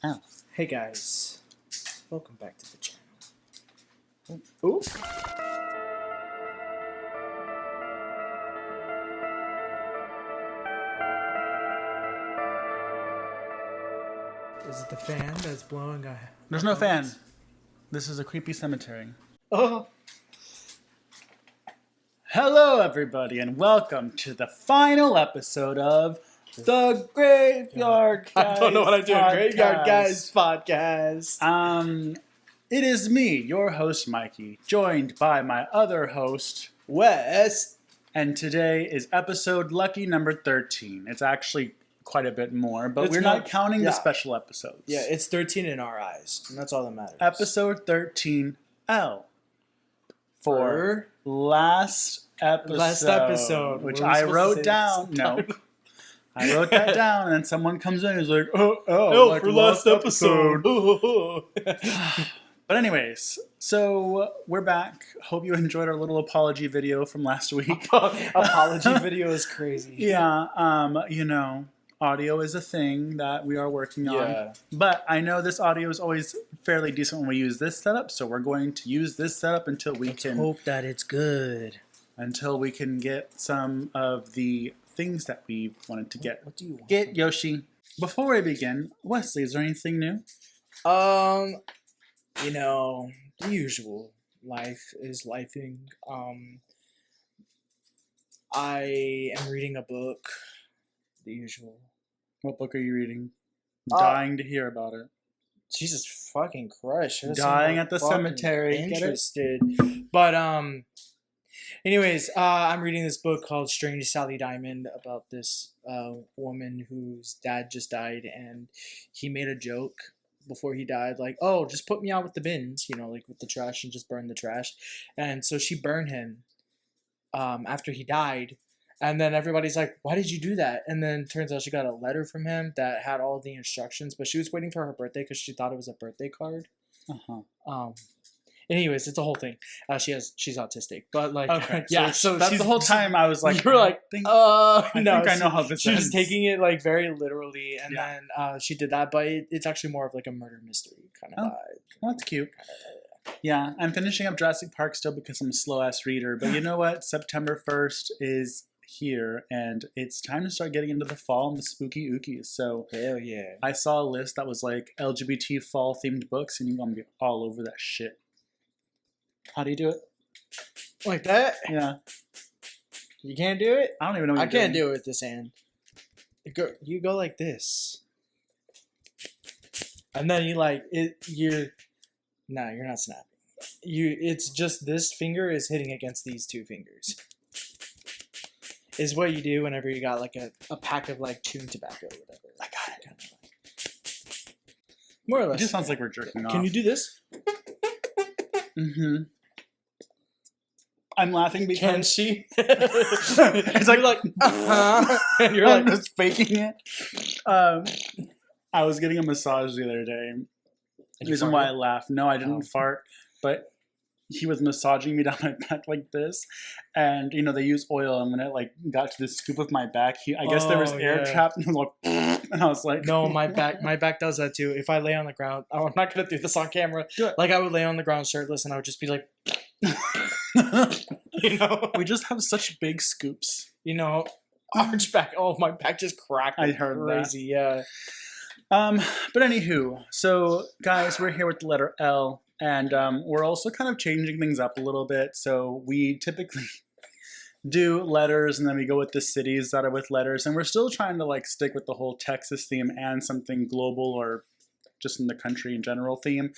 Oh. Hey guys, welcome back to the channel. Ooh. Is it the fan that's blowing a... There's no fan. This is a creepy cemetery. Oh. Hello, everybody, and welcome to the final episode of the Graveyard Guys I don't know what I'm doing. podcast. Graveyard Guys podcast. It is me, your host, Mikey, joined by my other host, Wes. and today is episode lucky number 13. It's actually quite a bit more, but It's we're not counting the yeah. special episodes. Yeah, it's 13 in our eyes, and that's all that matters. Episode 13L. For last episode, which I wrote down. No, I wrote that down, and then someone comes in and is like, "Oh, like for last episode." But anyways, so we're back. Hope you enjoyed our little apology video from last week. Apology video is crazy. Yeah, audio is a thing that we are working on. But I know this audio is always fairly decent when we use this setup, so we're going to use this setup until we can hope that it's good. Until we can get some of the things that we wanted to get. What do you want? Get Yoshi. Before we begin, Wesley, is there anything new? The usual. Life is lifing. I am reading a book. The usual. What book are you reading? Dying to hear about it. Jesus fucking Christ. Dying at the cemetery. Interested. But, anyways, I'm reading this book called Strange Sally Diamond about this woman whose dad just died, and he made a joke before he died, like, oh, just put me out with the bins, like with the trash, and just burn the trash. And so she burned him after he died. And then everybody's like, why did you do that? And then turns out she got a letter from him that had all the instructions, but she was waiting for her birthday because she thought it was a birthday card. Anyways, it's a whole thing. She's autistic, but like, okay, yeah. So that's the whole time I was like, you were like, I think I know how this She was ends. taking it like very literally, and then she did that, but it's actually more of like a murder mystery kind of vibe. Well, that's cute. Yeah, I'm finishing up Jurassic Park still because I'm a slow ass reader, but you know what? September 1st is here, and it's time to start getting into the fall and the spooky ookies. So hell yeah, I saw a list that was like LGBT fall themed books, and you want to get all over that shit. How do you do it? Like that? Yeah. You can't do it? I don't even know what I you're can't doing. do it with this hand. You go like this. And then you're not snapping. It's just this finger is hitting against these two fingers. Is what you do whenever you got like a pack of like chewing tobacco or whatever. I got it. Kind of like. More or less. It just sounds like we're jerking off. Can you do this? Mm-hmm. I'm laughing because... Can she? It's like and you're I'm like... just faking it. I was getting a massage the other day. The reason why I laughed. No, I didn't fart. But he was massaging me down my back like this. And, they use oil. And when it, got to the scoop of my back, I guess there was air trapped. And, and I was like... No, my back does that too. If I lay on the ground... Oh, I'm not going to do this on camera. Do it. Like, I would lay on the ground shirtless, and I would just be like... We just have such big scoops. Arch back. Oh, my back just cracked. I heard crazy, yeah. But anywho, so guys, we're here with the letter L, and we're also kind of changing things up a little bit. So we typically do letters, and then we go with the cities that are with letters, and we're still trying to stick with the whole Texas theme and something global or just in the country in general theme.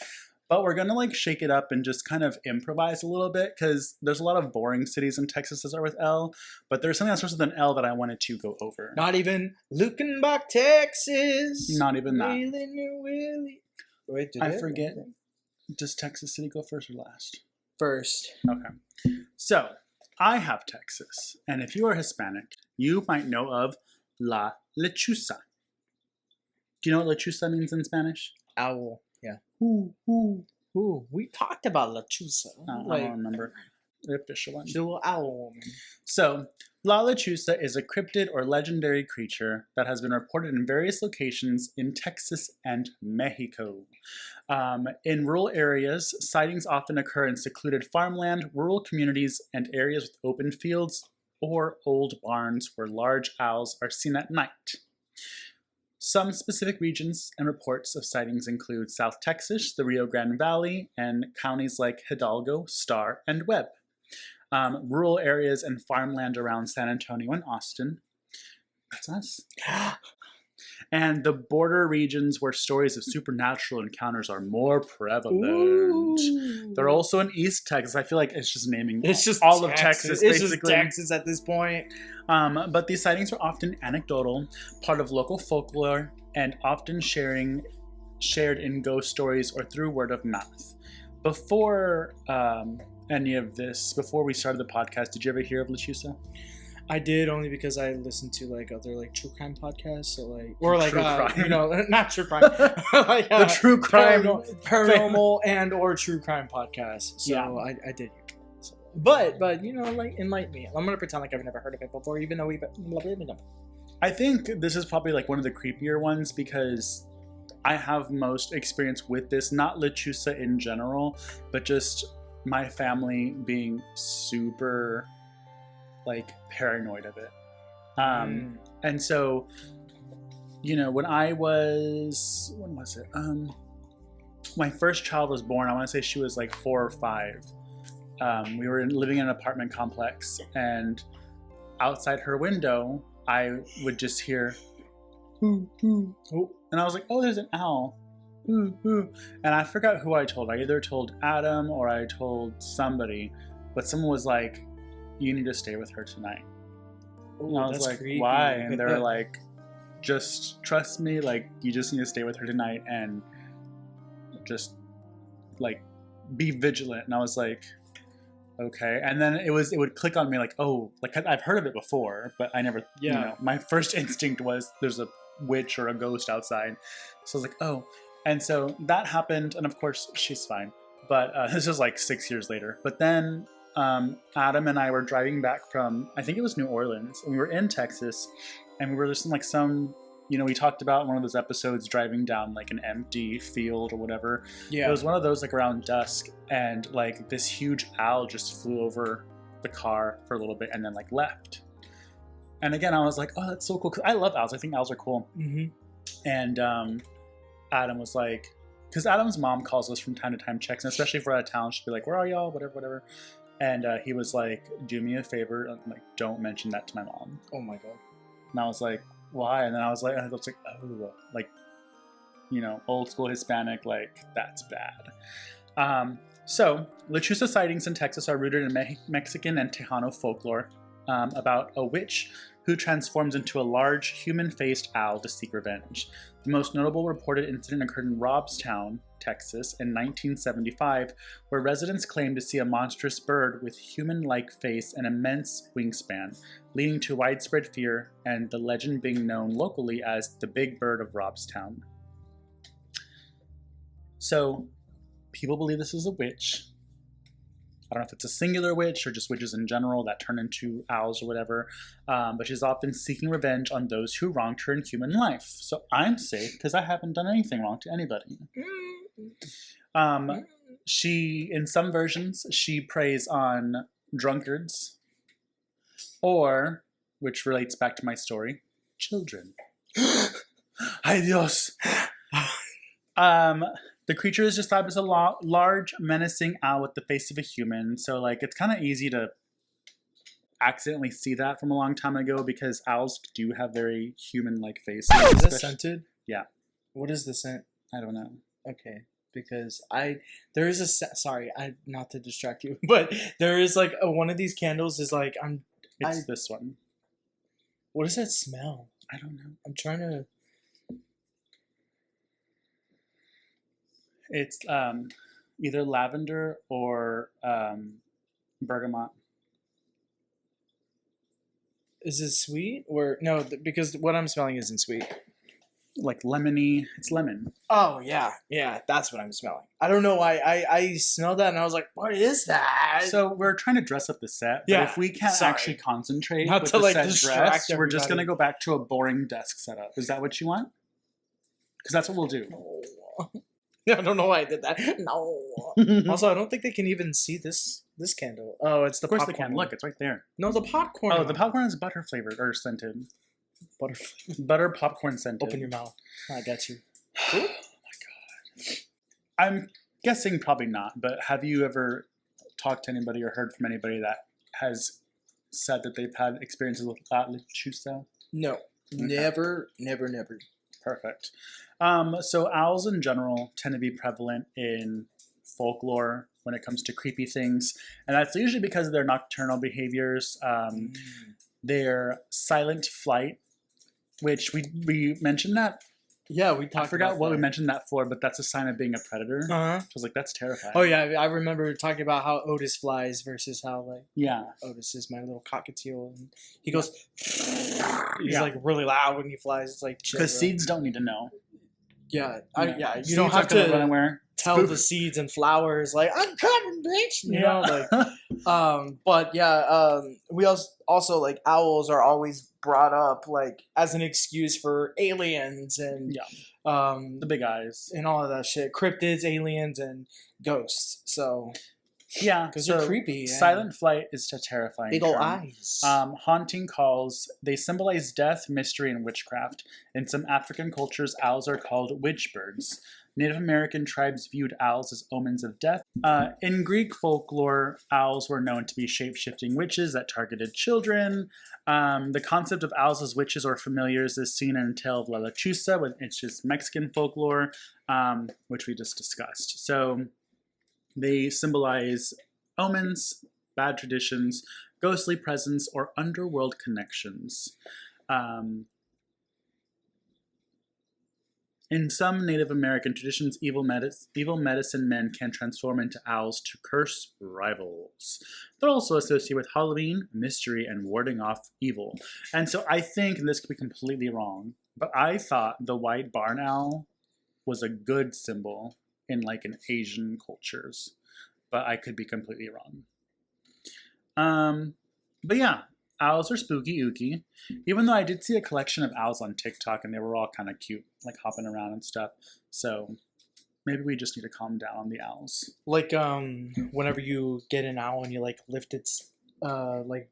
But we're going to shake it up and just kind of improvise a little bit because there's a lot of boring cities in Texas that start with L, but there's something that starts with an L that I wanted to go over. Not even Lukenbach, Texas. Not even that. Wait, I forget. Does Texas City go first or last? First. Okay. So, I have Texas, and if you are Hispanic, you might know of La Lechuza. Do you know what Lechuza means in Spanish? Owl. Yeah. Ooh. We talked about Lechuza. I don't remember. the official one. She's a little owl woman. So, La Lechuza is a cryptid or legendary creature that has been reported in various locations in Texas and Mexico. In rural areas, sightings often occur in secluded farmland, rural communities, and areas with open fields or old barns where large owls are seen at night. Some specific regions and reports of sightings include South Texas, the Rio Grande Valley, and counties like Hidalgo, Starr, and Webb. Rural areas and farmland around San Antonio and Austin. That's us. And the border regions where stories of supernatural encounters are more prevalent. Ooh. They're also in East Texas. I feel like it's just naming It's just all of Texas, It's basically. just Texas at this point. But these sightings are often anecdotal, part of local folklore, and often shared in ghost stories or through word of mouth. Before any of this, before we started the podcast, did you ever hear of Lechuza? I did, only because I listened to like other like true crime podcasts, so like, or like True crime. you know, not true crime, like The true crime paranormal and or true crime podcasts. So Yeah. I did. So, but you know, like enlighten me. I'm gonna pretend like I've never heard of it before, even though I think this is probably like one of the creepier ones because I have most experience with this, not Lechuza in general, but just my family being super like paranoid of it. And so, you know, when was it? My first child was born, I want to say she was like 4 or 5. We were living in an apartment complex, and outside her window, I would just hear, ooh, ooh, ooh. And I was like, oh, there's an owl. Ooh, ooh. And I forgot who I told. I either told Adam or I told somebody, but someone was like, you need to stay with her tonight. And I was like, creepy. why? And they were like, just trust me, like, you just need to stay with her tonight and just like be vigilant. And I was like, okay. And then it would click on me like, oh, like I've heard of it before, but I never, you know, my first instinct was there's a witch or a ghost outside. So I was like, oh. And so that happened, and of course she's fine. But this was like 6 years later. But then Adam and I were driving back from, I think it was New Orleans, and we were in Texas, and we were just in like some, you know, we talked about in one of those episodes driving down like an empty field or whatever. Yeah. It was one of those like around dusk, and like this huge owl just flew over the car for a little bit and then like left. And again, I was like, oh, that's so cool, because I love owls. I think owls are cool. Mm-hmm. And Adam was like, because Adam's mom calls us from time to time, checks, and especially if we're out of town, she'd be like, where are y'all? Whatever. And he was like, do me a favor, like, don't mention that to my mom. Oh my god. And I was like, why? And then I was like, oh, like, you know, old school Hispanic, like, that's bad. So, Lechuza sightings in Texas are rooted in Mexican and Tejano folklore about a witch who transforms into a large, human-faced owl to seek revenge. The most notable reported incident occurred in Robstown, Texas, in 1975, where residents claimed to see a monstrous bird with human-like face and immense wingspan, leading to widespread fear and the legend being known locally as the Big Bird of Robstown. So, people believe this is a witch. I don't know if it's a singular witch or just witches in general that turn into owls or whatever, but she's often seeking revenge on those who wronged her in human life. So I'm safe because I haven't done anything wrong to anybody. She, in some versions, she preys on drunkards, or, which relates back to my story, children. Ay Dios! The creature is described as a large, menacing owl with the face of a human. So, like, it's kind of easy to accidentally see that from a long time ago because owls do have very human-like faces. Is that scented? Yeah. What is the scent? I don't know. Okay, because there is a sorry, not to distract you, but there is like one of these candles is like It's this one. What does that smell? I don't know. I'm trying to. It's either lavender or bergamot. Is it sweet or no? Because what I'm smelling isn't sweet. like lemony. It's lemon. Oh yeah, yeah, that's what I'm smelling. I don't know why I smelled that and I was like, what is that? So we're trying to dress up the set, but Yeah, if we can't sorry. actually concentrate Not with to, the like, set distract dress, we're just everybody. gonna go back to a boring desk setup. Is that what you want? Because that's what we'll do. I don't know why I did that. No. Also, I don't think they can even see this candle. Oh, it's the Of course popcorn they can. one. Look, it's right there. No, the popcorn. Oh, one. the popcorn is butter flavored or scented. Butterfly. Butter popcorn scented. Open your mouth. I got you. Oh my god. I'm guessing probably not, but have you ever talked to anybody or heard from anybody that has said that they've had experiences with Lechuza? No. Never. Perfect. So owls in general tend to be prevalent in folklore when it comes to creepy things, and that's usually because of their nocturnal behaviors, their silent flight, which we mentioned that. Yeah, we talked. I forgot about what that. we mentioned that for, but that's a sign of being a predator. Uh-huh. I was like, that's terrifying. Oh yeah, I remember talking about how Otis flies versus how like Yeah. Otis is my little cockatiel, and he goes. He's Yeah. like really loud when he flies. It's like chill, Because bro. seeds don't need to know. Yeah, you Seeds don't have aren't gonna run to anywhere. tell Spoof. the seeds and flowers like I'm coming, bitch. You know, like but we also like owls are always brought up like as an excuse for aliens and the big eyes and all of that shit, cryptids, aliens, and ghosts. So yeah, because so they're creepy. Silent flight is a terrifying big ol' term. eyes. Haunting calls, they symbolize death, mystery, and witchcraft. In some African cultures, owls are called witch birds. Native American tribes viewed owls as omens of death. In Greek folklore, owls were known to be shape-shifting witches that targeted children. The concept of owls as witches or familiars is seen in the tale of Lechuza, which is Mexican folklore, which we just discussed. So they symbolize omens, bad traditions, ghostly presence, or underworld connections. In some Native American traditions, evil medicine men can transform into owls to curse rivals. They're also associated with Halloween, mystery, and warding off evil. And so I think, and this could be completely wrong, but I thought the white barn owl was a good symbol in like in Asian cultures, but I could be completely wrong. But yeah, owls are spooky ooky. Even though I did see a collection of owls on TikTok and they were all kind of cute, like hopping around and stuff. So maybe we just need to calm down on the owls. Like whenever you get an owl and you like lift its like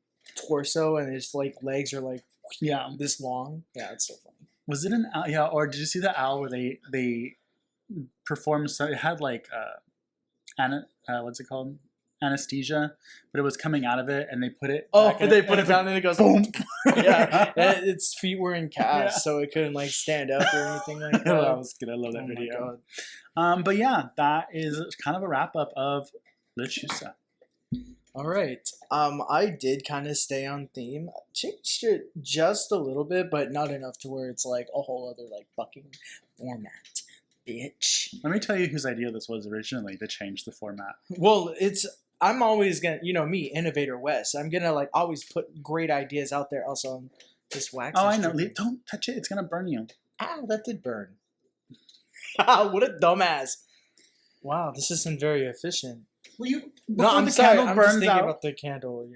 torso and its like legs are like this long. Yeah, it's so funny. Was it an owl? Yeah, or did you see the owl where they performed? So it had like what's it called? Anesthesia, but it was coming out of it, and they put it. Oh, they put it down, and it goes boom. Yeah, and its feet were in casts, so it couldn't like stand up or anything like that. That was good. I love that video. My God. But yeah, that is kind of a wrap up of Lechuza. All right. I did kind of stay on theme. Changed it just a little bit, but not enough to where it's like a whole other like fucking format. Bitch. Let me tell you whose idea this was originally to change the format. Well, I'm always gonna, me, Innovator West. I'm gonna like always put great ideas out there. Also, this wax. Oh, I know. Don't touch it. It's gonna burn you. Ow, that did burn. What a dumbass. Wow, this isn't very efficient. Well, I'm sorry. I'm just thinking about the candle.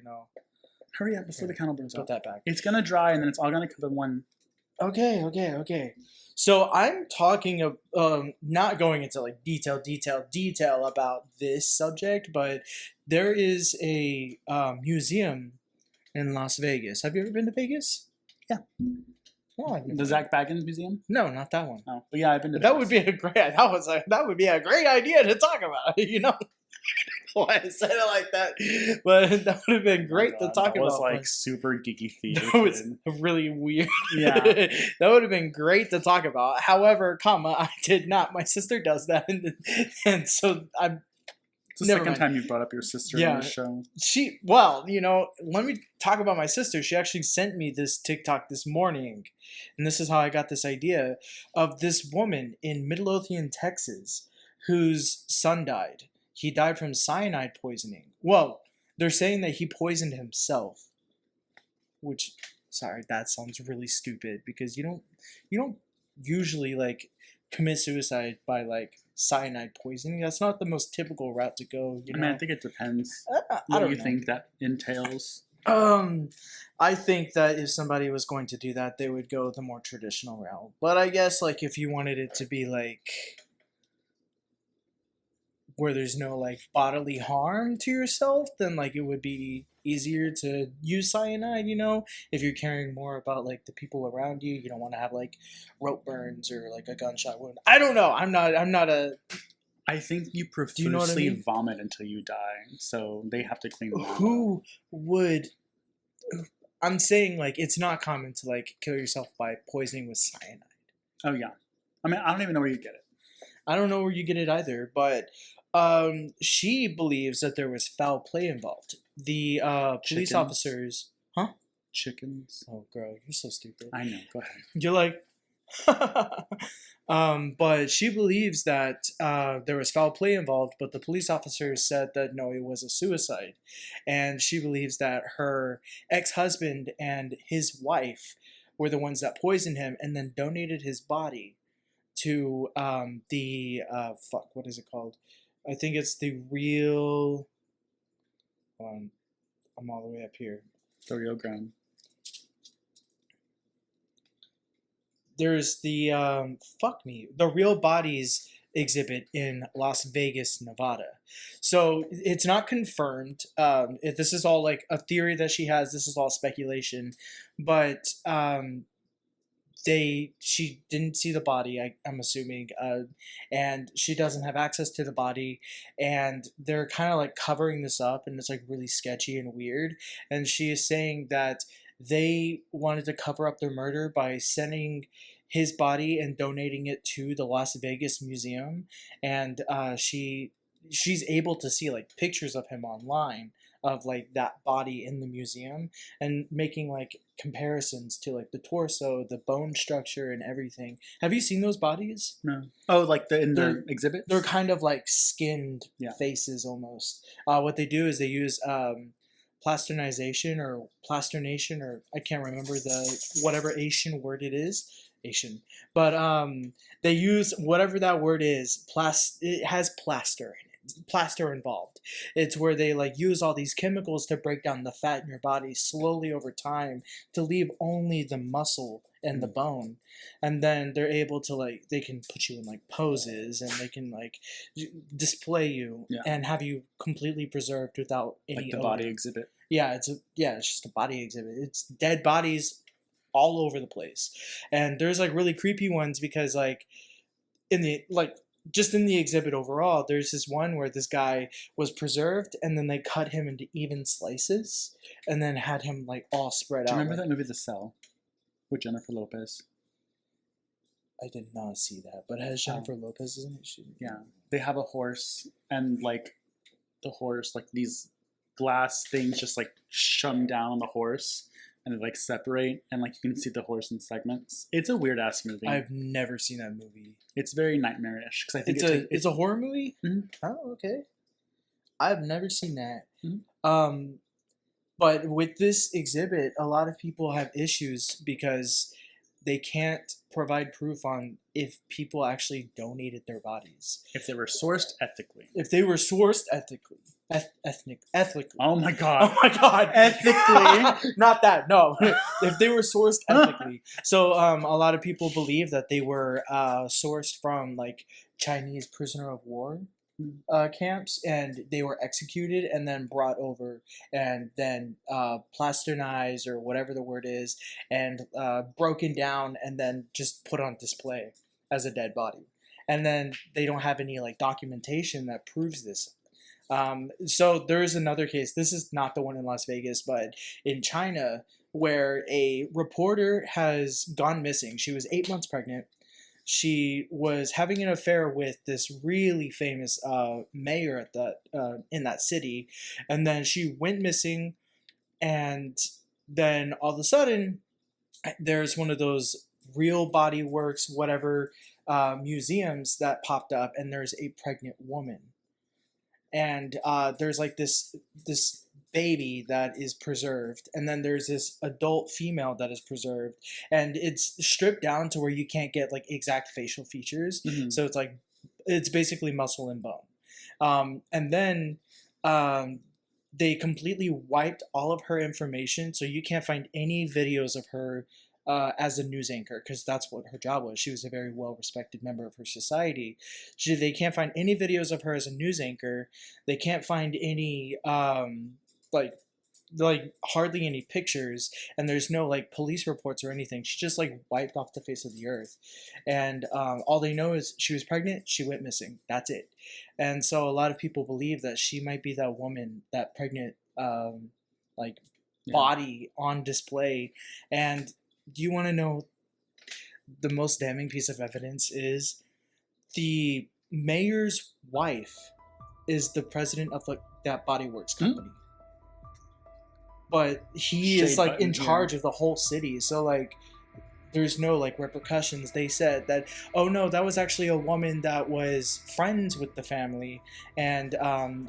Hurry up before the candle burns out. Put that back. It's gonna dry and then it's all gonna come in one. Okay. So I'm talking of not going into like detail about this subject, but there is a museum in Las Vegas. Have you ever been to Vegas? Yeah. Oh, the Zach Baggins Museum? No, not that one. Oh, but yeah, I've been to. That would be a great. That would be a great idea to talk about. Why I said it like that, but that would have been great to talk about. That was like super geeky theater. That was really weird. Yeah, that would have been great to talk about. However, I did not. My sister does that, and so I'm. It's the second time you've brought up your sister on the show. Let me talk about my sister. She actually sent me this TikTok this morning, and this is how I got this idea of this woman in Midlothian, Texas, whose son died. He died from cyanide poisoning. Well, they're saying that he poisoned himself, which, sorry, that sounds really stupid because you don't usually like commit suicide by like cyanide poisoning. That's not the most typical route to go, you I know. mean, I think it depends I what don't you know. think that entails. I think that if somebody was going to do that, they would go the more traditional route. But I guess like if you wanted it to be like where there's no like bodily harm to yourself, then like it would be easier to use cyanide, you know, if you're caring more about like the people around you. You don't want to have like rope burns or like a gunshot wound. I don't know. I'm not a I think you Do you know what I profusely mean? vomit until you die, so they have to clean them out. Who would I'm saying like it's not common to like kill yourself by poisoning with cyanide. Oh yeah, I mean, I don't even know where you get it. I don't know where you get it either, but she believes that there was foul play involved. The police Chickens? officers, huh? Chickens. Oh, girl, you're so stupid. I know. Go ahead. You're like, but she believes that there was foul play involved, but the police officers said that no, it was a suicide, and she believes that her ex-husband and his wife were the ones that poisoned him and then donated his body to the fuck, what is it called? I think it's the real. I'm all the way up here. The Rio Grande. There's the the Real Bodies exhibit in Las Vegas, Nevada. So it's not confirmed. This is all like a theory that she has. This is all speculation, but she didn't see the body. I'm assuming, and she doesn't have access to the body, and they're kind of like covering this up, and it's like really sketchy and weird. And she is saying that they wanted to cover up their murder by sending his body and donating it to the Las Vegas Museum, and she's able to see like pictures of him online of like that body in the museum and making like comparisons to like the torso, the bone structure, and everything. Have you seen those bodies? No. Oh, like in They're- the exhibit? They're kind of like skinned Yeah. faces almost. What they do is they use plasternization or plasternation, or I can't remember the whatever Asian word it is. Asian, but they use whatever that word is. It has plaster in it. Plaster involved. It's where they like use all these chemicals to break down the fat in your body slowly over time to leave only the muscle and the bone, and then they're able to like they can put you in like poses and they can like display you and have you completely preserved without any like the odor. body exhibit. Yeah, it's just a body exhibit. It's dead bodies all over the place, and there's like really creepy ones because like in the like just in the exhibit overall, there's this one where this guy was preserved and then they cut him into even slices and then had him like all spread Do out. you remember like, that movie The Cell with Jennifer Lopez? I did not see that, but has Jennifer Lopez in it? Yeah, they have a horse and like the horse, like these glass things just like shun down on the horse and they like separate and like you can see the horse in segments. It's a weird ass movie. I've never seen that movie. It's very nightmarish because I think it's a horror movie. Mhm. Oh, okay. I've never seen that. Mhm. But with this exhibit, a lot of people have issues because they can't provide proof on if people actually donated their bodies. if they were sourced ethically. If they were sourced ethically. Ethically. Oh my god. Oh my god. Ethically. Not that, no. If they were sourced ethically. So a lot of people believe that they were sourced from like Chinese prisoner of war camps, and they were executed and then brought over and then plasternized or whatever the word is and broken down and then just put on display as a dead body. And then they don't have any like documentation that proves this. So there is another case. This is not the one in Las Vegas, but in China, where a reporter has gone missing. She was 8 months pregnant. She was having an affair with this really famous mayor at that in that city, and then she went missing. And then all of a sudden, there's one of those real body works, whatever museums that popped up, and there's a pregnant woman. And there's like this baby that is preserved, and then there's this adult female that is preserved, and it's stripped down to where you can't get like exact facial features. Mhm. So it's like it's basically muscle and bone. And then they completely wiped all of her information, so you can't find any videos of her as a news anchor, because that's what her job was. She was a very well respected member of her society. They can't find any videos of her as a news anchor. They can't find any like hardly any pictures, and there's no like police reports or anything. She just like wiped off the face of the earth, and all they know is she was pregnant, she went missing, that's it. And so a lot of people believe that she might be that woman, that pregnant like body on display. And do you want to know the most damning piece of evidence is the mayor's wife is the president of that bodyworks company. But he is like in charge of the whole city, so like there's no like repercussions. They said that, oh no, that was actually a woman that was friends with the family, and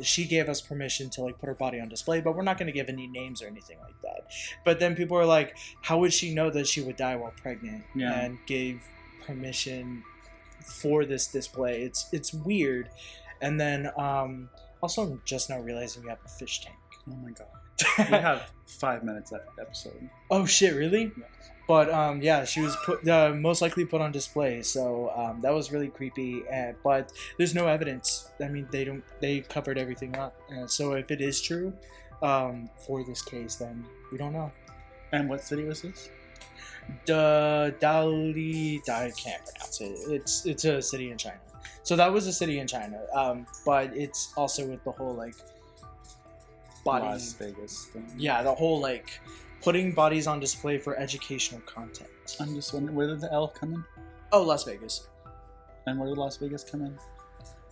she gave us permission to like put her body on display, but we're not going to give any names or anything like that. But then people are like, how would she know that she would die while pregnant and gave permission for this display? It's weird. And then also I'm just now realizing we have a fish tank. Oh my god. We have 5 minutes left of the episode. Oh shit, really? Yes. But yeah, she was most likely put on display, so that was really creepy. But there's no evidence. I mean, they covered everything up. So if it is true for this case, then we don't know. And what city was this? Dali, I can't pronounce it. It's a city in China. So that was a city in China. But it's also with the whole like body Las Vegas thing. Yeah, the whole like putting bodies on display for educational content. I'm just wondering, where did the L come in? Oh, Las Vegas. And where did Las Vegas come in?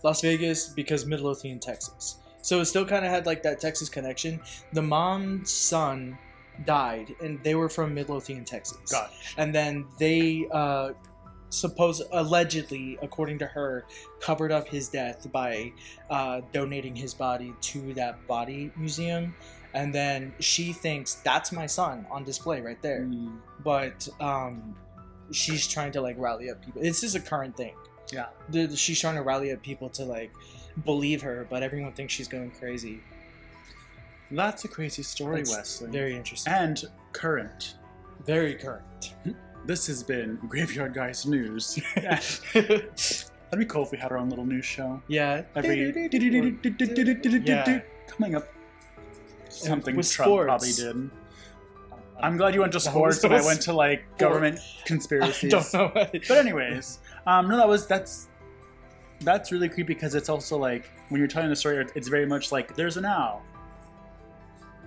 Las Vegas, because Midlothian, Texas. So it still kind of had like that Texas connection. The mom's son died, and they were from Midlothian, Texas. Gosh. And then they allegedly, according to her, covered up his death by donating his body to that body museum. And then she thinks that's my son on display right there. But she's trying to like rally up people. This is a current thing. Yeah. She's trying to rally up people to like believe her, but everyone thinks she's going crazy. That's a crazy story, Wesley. Very interesting. And current. Very current. This has been Graveyard Guys News. That'd be cool if we had our own little news show. Yeah. Coming up. Something with Trump sports. Probably did. I'm glad you went to sports and I went to like government conspiracies. I don't know. But anyways, no, that's really creepy, because it's also like when you're telling the story, it's very much like there's an owl.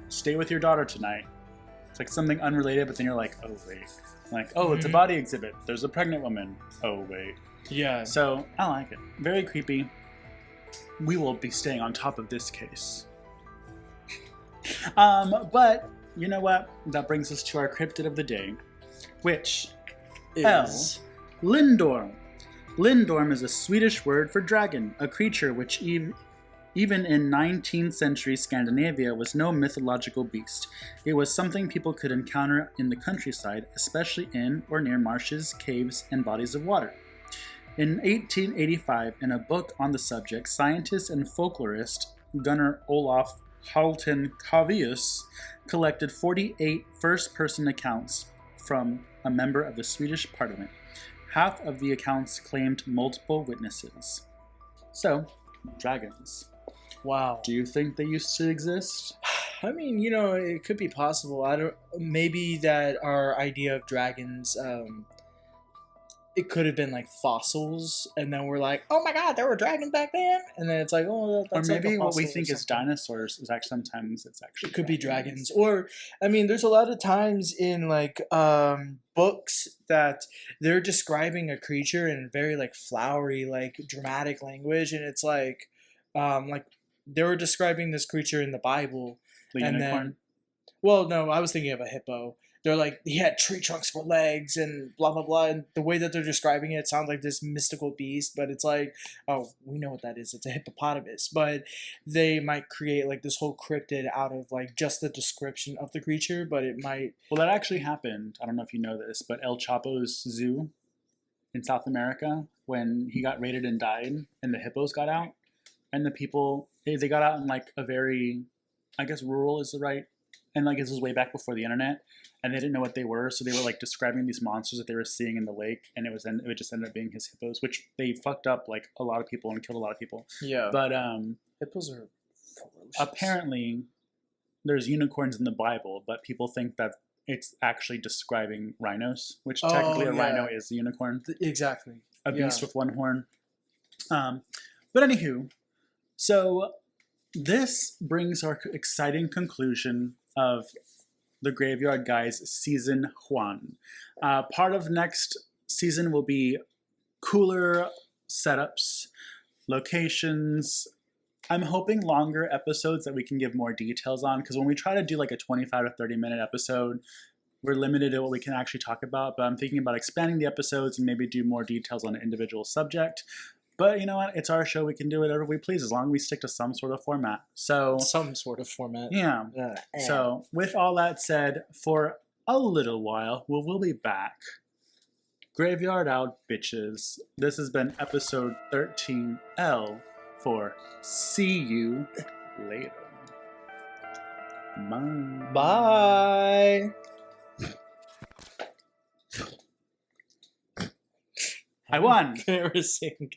Stay with your daughter tonight. It's like something unrelated, but then you're like, oh wait, like it's a body exhibit. There's a pregnant woman. Oh wait. Yeah. So I like it. Very creepy. We will be staying on top of this case. But you know what? That brings us to our cryptid of the day, which is Lindorm. Lindorm is a Swedish word for dragon, a creature which even in 19th century Scandinavia was no mythological beast. It was something people could encounter in the countryside, especially in or near marshes, caves, and bodies of water. In 1885, in a book on the subject, scientist and folklorist Gunnar Olaf Halton Cavius collected 48 first-person accounts from a member of the Swedish parliament. Half of the accounts claimed multiple witnesses. So, dragons. Wow. Do you think they used to exist? I mean, it could be possible. Maybe that our idea of dragons, it could have been like fossils, and then we're like, oh my god, there were dragons back then, and then it's like, oh, that's or maybe like a what we fossil think or is something. dinosaurs is actually sometimes it's actually It could be dragons. Or I mean, there's a lot of times in like books that they're describing a creature in very like flowery, like dramatic language, and it's like they were describing this creature in the Bible, the and unicorn. then, well, no, I was thinking of a hippo. they're like, he had tree trunks for legs and blah blah blah. And the way that they're describing it sounds like this mystical beast, but it's like, oh, we know what that is. It's a hippopotamus. But they might create like this whole cryptid out of like just the description of the creature, but it might. Well, that actually happened. I don't know if you know this, but El Chapo's zoo in South America, when he got raided and died, and the hippos got out, and the people they got out in like a very, I guess rural is the right, and like this was way back before the internet, and they didn't know what they were, so they were like describing these monsters that they were seeing in the lake, and it would just end up being his hippos, which they fucked up like a lot of people and killed a lot of people. Yeah. But Hippos are ferocious. apparently there's unicorns in the Bible, but people think that it's actually describing rhinos, which technically a rhino is a unicorn. Exactly. A beast with one horn. But anywho, so this brings our exciting conclusion of the Graveyard Guys Season 1. Part of next season will be cooler setups, locations. I'm hoping longer episodes that we can give more details on, because when we try to do like a 25 to 30 minute episode, we're limited to what we can actually talk about. But I'm thinking about expanding the episodes and maybe do more details on an individual subject. But you know what? It's our show. We can do whatever we please as long as we stick to some sort of format. So some sort of format. Yeah. So with all that said, for a little while, we'll be back. Graveyard out, bitches. This has been episode 13L for See You Later. Bye. Bye. I won. Embarrassing.